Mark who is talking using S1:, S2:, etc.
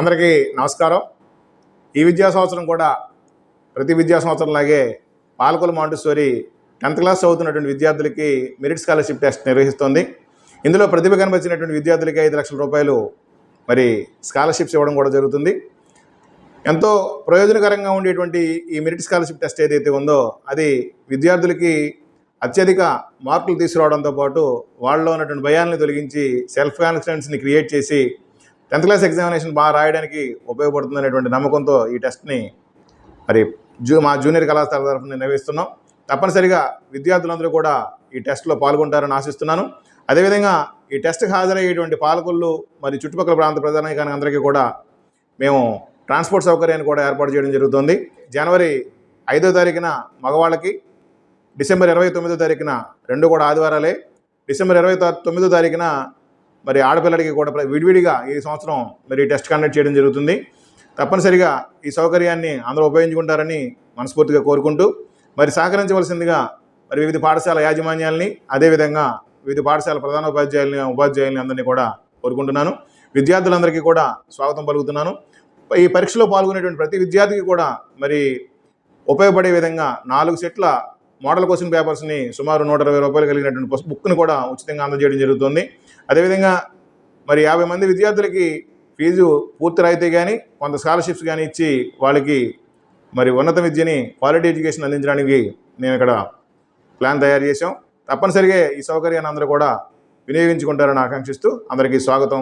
S1: అందరికీ నమస్కారం. ఈ విద్యా సంవత్సరం కూడా ప్రతి విద్యా సంవత్సరంలాగే పాలకొల్లు మాంటిసోరీ 10th క్లాస్ చదువుతున్నటువంటి విద్యార్థులకి మెరిట్ స్కాలర్షిప్ టెస్ట్ నిర్వహిస్తోంది. ఇందులో ప్రతిభ కనబరిచినటువంటి విద్యార్థులకి 5 లక్షల రూపాయలు మరి స్కాలర్షిప్స్ ఇవ్వడం కూడా జరుగుతుంది. ఎంతో ప్రయోజనకరంగా ఉండేటువంటి ఈ మెరిట్ స్కాలర్షిప్ టెస్ట్ ఏదైతే ఉందో అది విద్యార్థులకి అత్యధిక మార్కులు తీసుకురావడంతో పాటు వాళ్ళలో ఉన్నటువంటి భయాల్ని తొలగించి సెల్ఫ్ కాన్ఫిడెన్స్ని క్రియేట్ చేసి 10th క్లాస్ ఎగ్జామినేషన్ బాగా రాయడానికి ఉపయోగపడుతుందనేటువంటి నమ్మకంతో ఈ టెస్ట్ని మరి మా జూనియర్ కళాశాల తరఫున నిర్వహిస్తున్నాం. తప్పనిసరిగా విద్యార్థులందరూ కూడా ఈ టెస్ట్లో పాల్గొంటారని ఆశిస్తున్నాను. అదేవిధంగా ఈ టెస్ట్కి హాజరయ్యేటువంటి పాలకులు మరి చుట్టుపక్కల ప్రాంత ప్రజానికానికి అందరికీ కూడా మేము ట్రాన్స్పోర్ట్ సౌకర్యాన్ని కూడా ఏర్పాటు చేయడం జరుగుతుంది. జనవరి 5వ తారీఖున మగవాళ్ళకి, డిసెంబర్ 29వ తారీఖున రెండు కూడా ఆదివారాలే, డిసెంబర్ 29వ తారీఖున మరి ఆడపిల్లడికి కూడా విడివిడిగా ఈ సంవత్సరం మరి టెస్ట్ కండక్ట్ చేయడం జరుగుతుంది. తప్పనిసరిగా ఈ సౌకర్యాన్ని అందరూ ఉపయోగించుకుంటారని మనస్ఫూర్తిగా కోరుకుంటూ మరి సహకరించవలసిందిగా మరి వివిధ పాఠశాల యాజమాన్యాలని, అదేవిధంగా వివిధ పాఠశాల ఉపాధ్యాయుల్ని అందరినీ కూడా కోరుకుంటున్నాను. విద్యార్థులందరికీ కూడా స్వాగతం పలుకుతున్నాను. ఈ పరీక్షలో పాల్గొనేటువంటి ప్రతి విద్యార్థికి కూడా మరి ఉపయోగపడే విధంగా 4 సెట్ల మోడల్ క్వశ్చన్ పేపర్స్ని సుమారు 120 రూపాయలు కలిగినటువంటి బుక్ని కూడా ఉచితంగా అందజేయడం జరుగుతుంది. అదేవిధంగా మరి 50 మంది విద్యార్థులకి ఫీజు పూర్తి రాయితీ కానీ కొంత స్కాలర్షిప్స్ కానీ ఇచ్చి వాళ్ళకి మరి ఉన్నత విద్యని క్వాలిటీ ఎడ్యుకేషన్ అందించడానికి మేము ఇక్కడ ప్లాన్ తయారు చేసాం. తప్పనిసరిగా ఈ సౌకర్యాన్ని అందరూ కూడా వినియోగించుకుంటారని ఆకాంక్షిస్తూ అందరికీ స్వాగతం.